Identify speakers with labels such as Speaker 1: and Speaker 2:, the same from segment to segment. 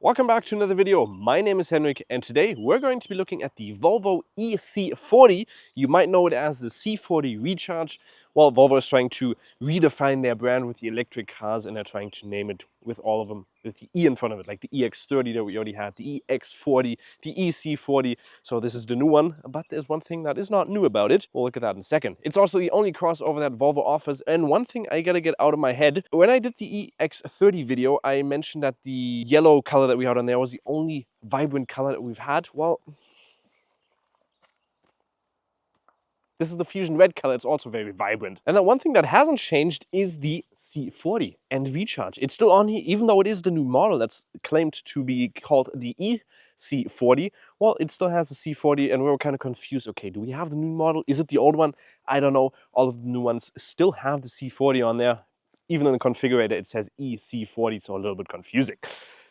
Speaker 1: Welcome back to another video. My name is Henrik and today we're going to be looking at the Volvo EC40. You might know it as the C40 Recharge. Well, Volvo is trying to redefine their brand with the electric cars and they're trying to name it with all of them with the E in front of it, like the EX30 that we already had, the EX40, the EC40. So this is the new one, but there's one thing that is not new about it. We'll look at that in a second. It's also the only crossover that Volvo offers. And one thing I gotta get out of my head, when I did the EX30 video, I mentioned that the yellow color that we had on there was the only vibrant color that we've had. Well, this is the Fusion Red color. It's also very vibrant. And then one thing that hasn't changed is the C40 and Recharge. It's still on here, even though it is the new model that's claimed to be called the EC40. Well, it still has the C40 and we were kind of confused. Okay, do we have the new model? Is it the old one? I don't know. All of the new ones still have the C40 on there. Even in the configurator, it says EC40, so a little bit confusing.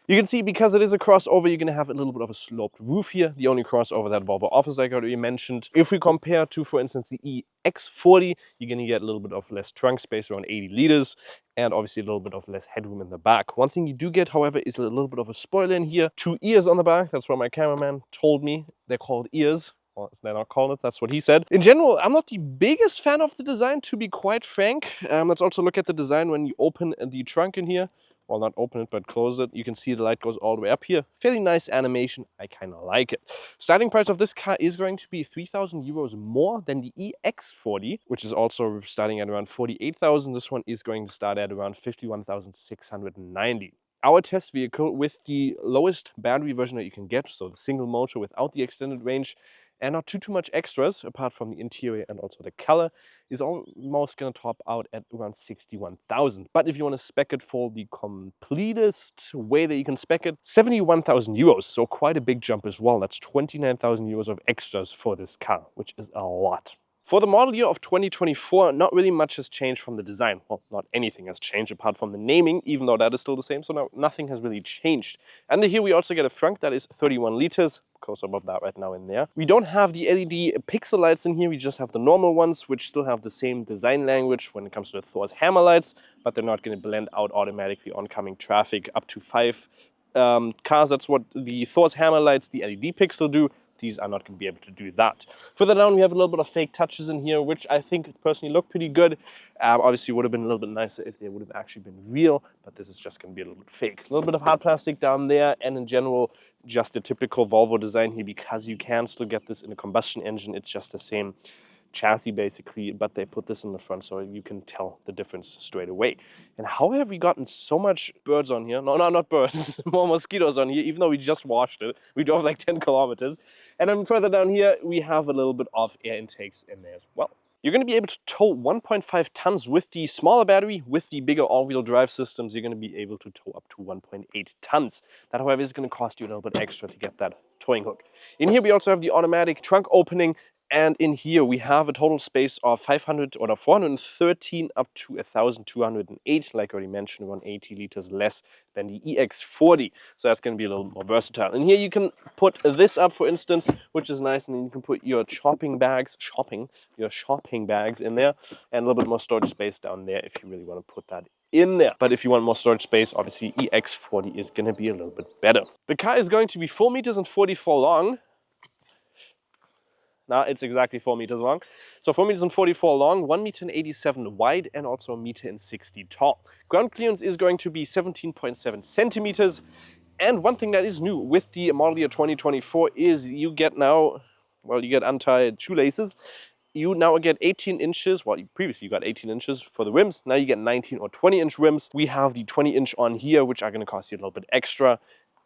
Speaker 1: You can see, because it is a crossover, you're going to have a little bit of a sloped roof here. The only crossover that Volvo offers, like I already mentioned. If we compare to, for instance, the EX40, you're going to get a little bit of less trunk space, around 80 liters, and obviously a little bit of less headroom in the back. One thing you do get, however, is a little bit of a spoiler in here. 2 ears on the back. That's what my cameraman told me. They're called ears. Well, they're not calling it, that's what he said. In general, I'm not the biggest fan of the design, to be quite frank. Let's also look at the design when you open the trunk in here. Well, not open it, but close it. You can see the light goes all the way up here. Fairly nice animation. I kind of like it. Starting price of this car is going to be 3,000 euros more than the EX40, which is also starting at around 48,000. This one is going to start at around 51,690. Our test vehicle with the lowest battery version that you can get, so the single motor without the extended range, and not too much extras apart from the interior and also the color, is almost going to top out at around 61,000. But if you want to spec it for the completest way that you can spec it, 71,000 euros. So quite a big jump as well. That's 29,000 euros of extras for this car, which is a lot. For the model year of 2024, not really much has changed from the design. Well, not anything has changed apart from the naming, even though that is still the same. So now nothing has really changed. And here we also get a frunk that is 31 liters. Close up of that right now in there. We don't have the LED pixel lights in here. We just have the normal ones, which still have the same design language when it comes to the Thor's hammer lights, but they're not going to blend out automatically oncoming traffic. Up to 5 cars, that's what the Thor's hammer lights, the LED pixel do. These are not going to be able to do that. Further down, we have a little bit of fake touches in here, which I think personally look pretty good. Obviously, would have been a little bit nicer if they would have actually been real, but this is just going to be a little bit fake. A little bit of hard plastic down there, and in general, just a typical Volvo design here, because you can still get this in a combustion engine. It's just the same chassis basically, but they put this in the front so you can tell the difference straight away. And how have we gotten so much birds on here? No, not birds, more mosquitoes on here, even though we just washed it. We drove like 10 kilometers. And then further down here, we have a little bit of air intakes in there as well. You're going to be able to tow 1.5 tons with the smaller battery. With the bigger all-wheel drive systems, you're going to be able to tow up to 1.8 tons. That, however, is going to cost you a little bit extra to get that towing hook. In here, we also have the automatic trunk opening. And in here, we have a total space of 413 up to 1,208. Like I already mentioned, 180 liters less than the EX40. So that's going to be a little more versatile. And here you can put this up, for instance, which is nice. And then you can put your shopping bags in there, and a little bit more storage space down there if you really want to put that in there. But if you want more storage space, obviously EX40 is going to be a little bit better. The car is going to be 4 meters and 44 long. Now it's exactly 4 meters long. So 4 meters and 44 long, 1 meter and 87 wide, and also 1 meter and 60 tall. Ground clearance is going to be 17.7 centimeters. And one thing that is new with the model year 2024 is you get now, well, you get untied shoelaces. You now get 18 inches, well, previously you got 18 inches for the rims. Now you get 19 or 20-inch rims. We have the 20-inch on here, which are going to cost you a little bit extra.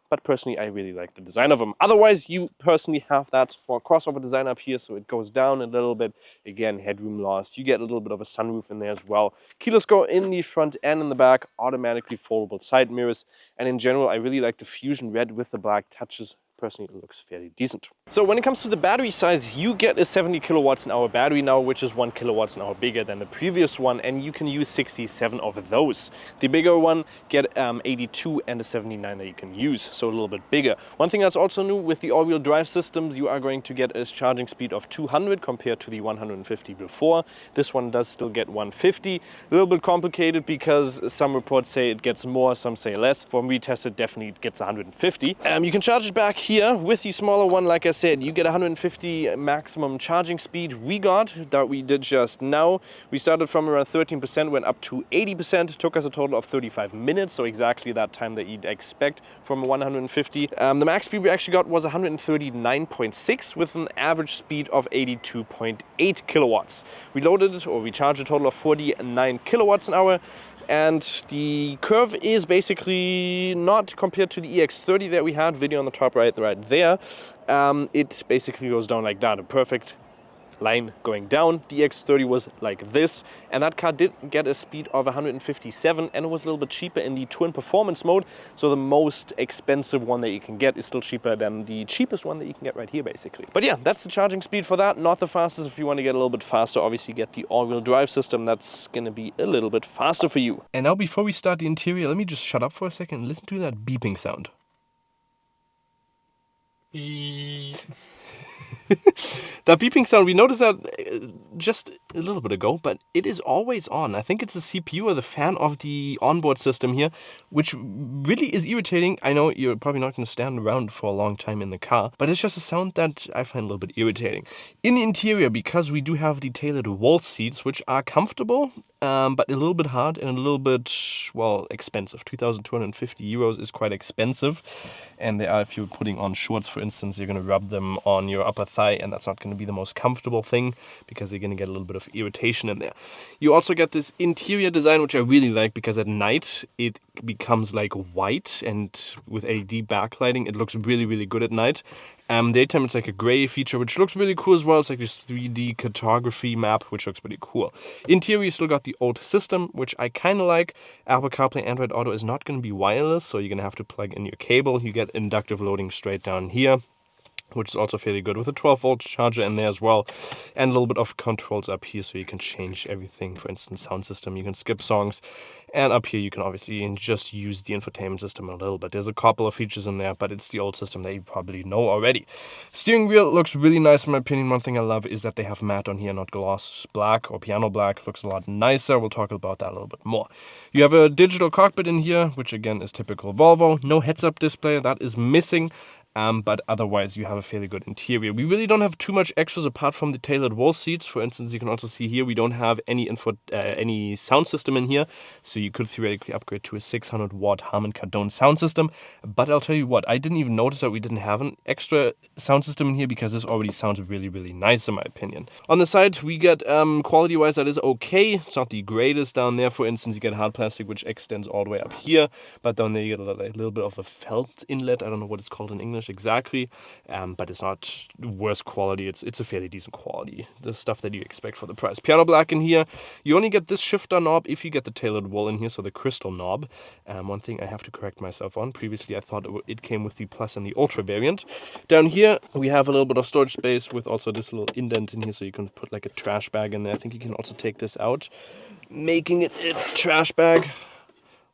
Speaker 1: But personally, I really like the design of them. Otherwise, you personally have that more crossover design up here, so it goes down a little bit. Again, headroom lost. You get a little bit of a sunroof in there as well. Keyless go in the front and in the back. Automatically foldable side mirrors. And in general, I really like the Fusion Red with the black touches. Personally, it looks fairly decent. So when it comes to the battery size, you get a 70 kilowatts an hour battery now, which is 1 kilowatts an hour bigger than the previous one, and you can use 67 of those. The bigger one get 82 and a 79 that you can use, so a little bit bigger. One thing that's also new with the all-wheel drive systems, you are going to get a charging speed of 200 compared to the 150 before. This one does still get 150. A little bit complicated because some reports say it gets more, some say less. When we tested, definitely it gets 150. You can charge it back here with the smaller one. Like I said, you get 150 maximum charging speed. We did just now. We started from around 13%, went up to 80%. It took us a total of 35 minutes, so exactly that time that you'd expect from a 150. The max speed we actually got was 139.6 with an average speed of 82.8 kilowatts. We charged a total of 49 kilowatts an hour. And the curve is basically not compared to the EX30 that we had, video on the top right there. It basically goes down like that, a perfect line going down. The EX30 was like this, and that car did get a speed of 157, and it was a little bit cheaper in the twin performance mode. So the most expensive one that you can get is still cheaper than the cheapest one that you can get right here, basically. But yeah, that's the charging speed for that. Not the fastest. If you want to get a little bit faster, obviously get the all-wheel drive system. That's going to be a little bit faster for you. And now before we start the interior, let me just shut up for a second and listen to that beeping sound. Beep. That beeping sound, we noticed that just a little bit ago, but it is always on. I think it's the CPU or the fan of the onboard system here, which really is irritating. I know you're probably not going to stand around for a long time in the car, but it's just a sound that I find a little bit irritating. In the interior, because we do have the tailored wall seats, which are comfortable, but a little bit hard and a little bit, well, expensive. 2,250 euros is quite expensive. And they are, if you're putting on shorts, for instance, you're going to rub them on your upper thigh, and that's not going to be the most comfortable thing because you're going to get a little bit of irritation in there. You also get this interior design, which I really like, because at night it becomes like white, and with LED backlighting, it looks really, really good at night. Daytime, it's like a gray feature, which looks really cool as well. It's like this 3D cartography map, which looks pretty cool. Interior, you still got the old system, which I kind of like. Apple CarPlay, Android Auto is not going to be wireless, so you're going to have to plug in your cable. You get inductive loading straight down here, which is also fairly good, with a 12-volt charger in there as well, and a little bit of controls up here, so you can change everything. For instance, sound system, you can skip songs, and up here you can obviously just use the infotainment system a little bit. There's a couple of features in there, but it's the old system that you probably know already. Steering wheel looks really nice in my opinion. One thing I love is that they have matte on here, not gloss black or piano black. Looks a lot nicer. We'll talk about that a little bit more. You have a digital cockpit in here, which again is typical Volvo. No heads-up display, that is missing. But otherwise you have a fairly good interior. We really don't have too much extras apart from the tailored wall seats. For instance, you can also see here we don't have any sound system in here, so you could theoretically upgrade to a 600 watt Harman Kardon sound system. But I'll tell you what, I didn't even notice that we didn't have an extra sound system in here, because this already sounds really, really nice in my opinion. On the side we get quality wise, that is okay. It's not the greatest down there. For instance, you get hard plastic which extends all the way up here, but down there you get a little bit of a felt inlet. I don't know what it's called in English exactly, but it's not worst quality. It's a fairly decent quality, the stuff that you expect for the price. Piano black in here. You only get this shifter knob if you get the tailored wall in here, so the crystal knob. One thing I have to correct myself on, previously I thought it came with the Plus and the Ultra variant. Down here we have a little bit of storage space with also this little indent in here, so you can put like a trash bag in there. I think you can also take this out, making it a trash bag,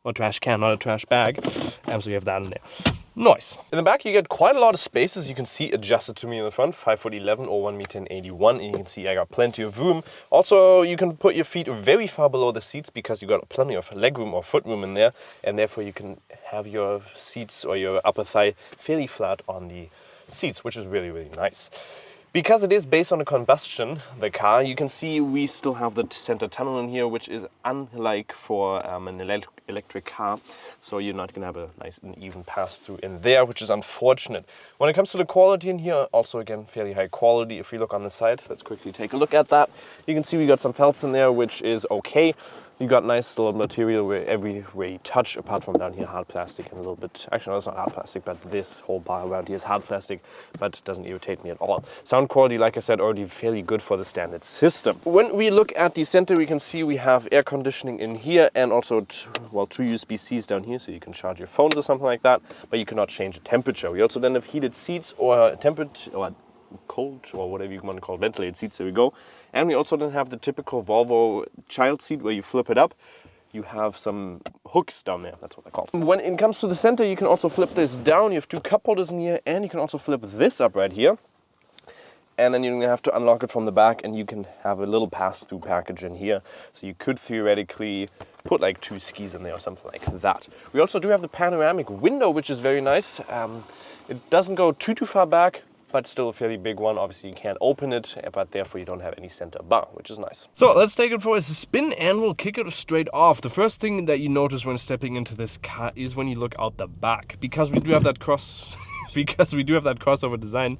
Speaker 1: or trash can, not a trash bag. So you have that in there. Nice. In the back you get quite a lot of space, as you can see, adjusted to me in the front, 5'11" or 1m81, and you can see I got plenty of room. Also, you can put your feet very far below the seats because you got plenty of leg room or foot room in there, and therefore you can have your seats or your upper thigh fairly flat on the seats, which is really, really nice. Because it is based on a combustion, the car, you can see we still have the center tunnel in here, which is unlike for an electric car. So you're not going to have a nice and even pass through in there, which is unfortunate. When it comes to the quality in here, also again, fairly high quality. If we look on the side, let's quickly take a look at that. You can see we got some felts in there, which is okay. You got nice little material where everywhere you touch, apart from down here, hard plastic and a little bit, actually no, it's not hard plastic, but this whole bar around here is hard plastic, but it doesn't irritate me at all. Sound quality, like I said, already fairly good for the standard system. When we look at the center, we can see we have air conditioning in here, and also two USB-Cs down here, so you can charge your phones or something like that, but you cannot change the temperature. We also then have heated seats or cold, or whatever you want to call, ventilated seats. There we go. And we also then have the typical Volvo child seat where you flip it up. You have some hooks down there, that's what they're called. When it comes to the center, you can also flip this down. You have two cup holders in here, and you can also flip this up right here. And then you have to unlock it from the back, and you can have a little pass-through package in here. So you could theoretically put like 2 skis in there or something like that. We also do have the panoramic window, which is very nice. It doesn't go too far back, but still a fairly big one. Obviously you can't open it, but therefore you don't have any center bar, which is nice. So let's take it for a spin and we'll kick it straight off. The first thing that you notice when stepping into this car is when you look out the back. Because we do have that crossover design,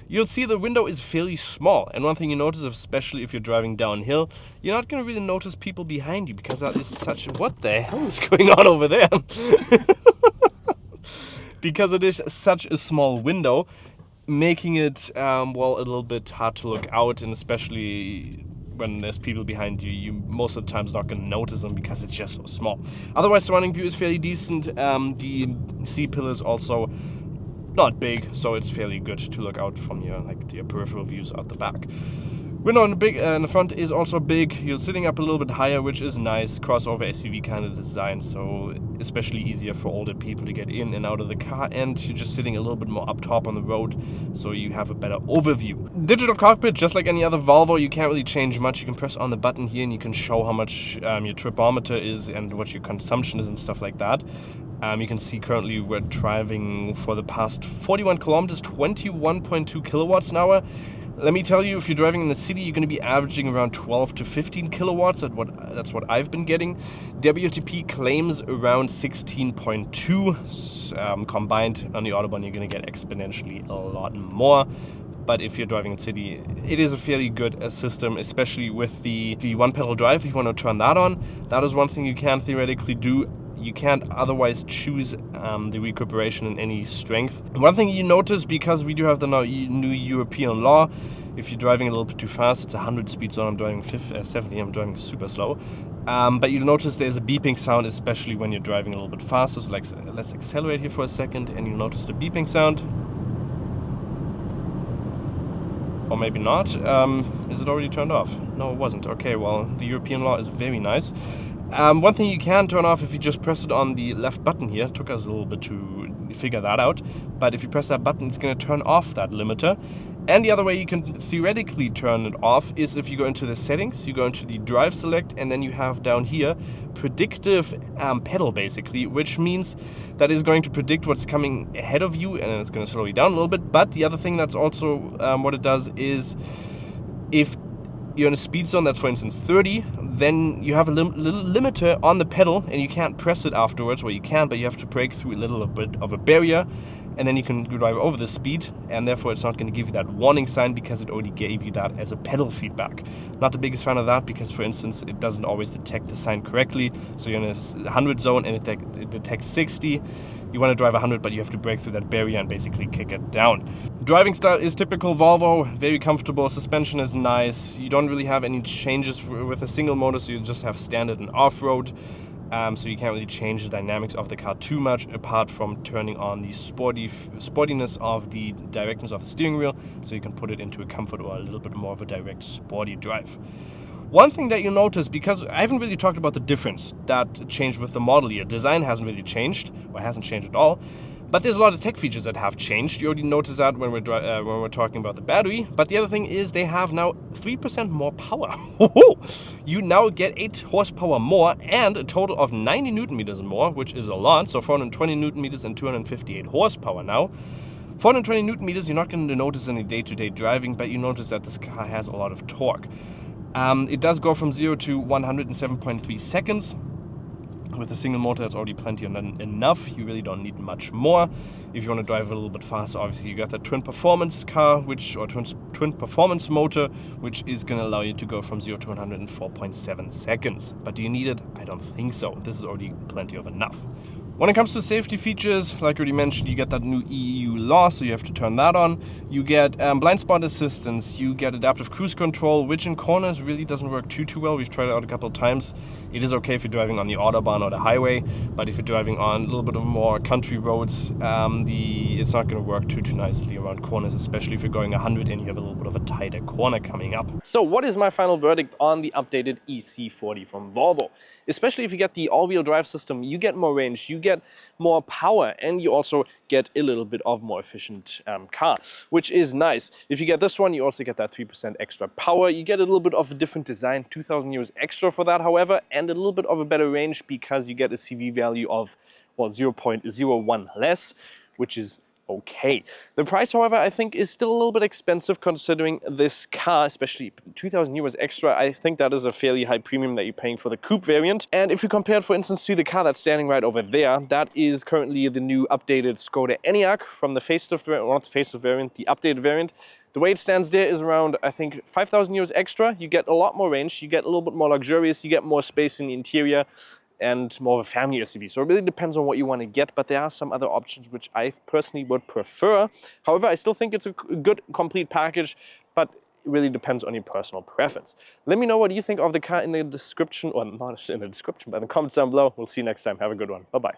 Speaker 1: you'll see the window is fairly small. And one thing you notice, especially if you're driving downhill, you're not going to really notice people behind you because that is such... What the hell is going on over there? Because it is such a small window, making it, well, a little bit hard to look out, and especially when there's people behind you, you most of the time's not going to notice them because it's just so small. Otherwise, surrounding view is fairly decent. The C-pillar is also not big, so it's fairly good to look out from your peripheral views out the back. Window in the front is also big. You're sitting up a little bit higher, which is nice. Crossover SUV kind of design, so especially easier for older people to get in and out of the car. And you're just sitting a little bit more up top on the road, so you have a better overview. Digital cockpit, just like any other Volvo, you can't really change much. You can press on the button here and you can show how much your tripometer is and what your consumption is and stuff like that. You can see currently we're driving for the past 41 kilometers, 21.2 kilowatts an hour. Let me tell you, if you're driving in the city, you're going to be averaging around 12 to 15 kilowatts. That's what I've been getting. WLTP claims around 16.2. Combined on the Autobahn, you're going to get exponentially a lot more. But if you're driving in city, it is a fairly good system, especially with the one-pedal drive. If you want to turn that on, that is one thing you can theoretically do. You can't otherwise choose the recuperation in any strength. One thing you notice, because we do have the new European law, if you're driving a little bit too fast, it's 100 speed zone, I'm driving 70, I'm driving super slow. But you'll notice there's a beeping sound, especially when you're driving a little bit faster. So let's accelerate here for a second, and you'll notice the beeping sound. Or maybe not. Is it already turned off? No, it wasn't. Okay, well, the European law is very nice. One thing you can turn off if you just press it on the left button here. It took us a little bit to figure that out. But if you press that button, it's going to turn off that limiter. And the other way you can theoretically turn it off is if you go into the settings, you go into the drive select, and then you have down here predictive pedal, basically, which means that is going to predict what's coming ahead of you, and then it's going to slow you down a little bit. But the other thing that's also what it does is if you're in a speed zone that's, for instance, 30, then you have a little limiter on the pedal and you can't press it afterwards. Well, you can, but you have to break through a little bit of a barrier, and then you can drive over the speed, and therefore it's not going to give you that warning sign because it already gave you that as a pedal feedback. Not the biggest fan of that because, for instance, it doesn't always detect the sign correctly. So you're in a 100 zone and it detects 60. You want to drive 100, but you have to break through that barrier and basically kick it down. Driving style is typical Volvo, very comfortable. Suspension is nice. You don't really have any changes with a single motor, so you just have standard and off-road. So you can't really change the dynamics of the car too much, apart from turning on the sportiness of the directness of the steering wheel, so you can put it into a comfort or a little bit more of a direct sporty drive. One thing that you'll notice, because I haven't really talked about the difference that changed with the model year. Design hasn't really changed, or hasn't changed at all. But there's a lot of tech features that have changed. You already noticed that when we're talking about the battery. But the other thing is they have now 3% more power. You now get 8 horsepower more and a total of 90 Newton meters more, which is a lot. So 420 Newton meters and 258 horsepower now. 420 Newton meters, you're not going to notice any day-to-day driving, but you notice that this car has a lot of torque. It does go from 0 to 107.3 seconds. With a single motor, that's already plenty enough. You really don't need much more. If you want to drive a little bit faster, obviously you got the twin performance car, twin performance motor, which is going to allow you to go from 0 to 104.7 seconds. But do you need it? I don't think so. This is already plenty of enough. When it comes to safety features, like I already mentioned, you get that new EU law, so you have to turn that on. You get blind spot assistance, you get adaptive cruise control, which in corners really doesn't work too well. We've tried it out a couple of times. It is okay if you're driving on the Autobahn or the highway, but if you're driving on a little bit of more country roads, it's not going to work too nicely around corners, especially if you're going 100 and you have a little bit of a tighter corner coming up. So what is my final verdict on the updated EC40 from Volvo? Especially if you get the all-wheel drive system, you get more range, you get more power, and you also get a little bit of more efficient car, which is nice. If you get this one, you also get that 3% extra power. You get a little bit of a different design, 2,000 euros extra for that, however, and a little bit of a better range because you get a CV value of, well, 0.01 less, which is okay. The price, however, I think is still a little bit expensive considering this car, especially 2,000 euros extra. I think that is a fairly high premium that you're paying for the coupe variant. And if you compare it, for instance, to the car that's standing right over there, that is currently the new updated Skoda Enyaq from the facelift variant, or not the facelift variant, the updated variant. The way it stands there is around, I think, 5,000 euros extra. You get a lot more range, you get a little bit more luxurious, you get more space in the interior, and more of a family SUV. So it really depends on what you want to get, but there are some other options which I personally would prefer. However, I still think it's a good complete package, but it really depends on your personal preference. Let me know what you think of the car in the description, or not in the description, but in the comments down below. We'll see you next time. Have a good one. Bye-bye.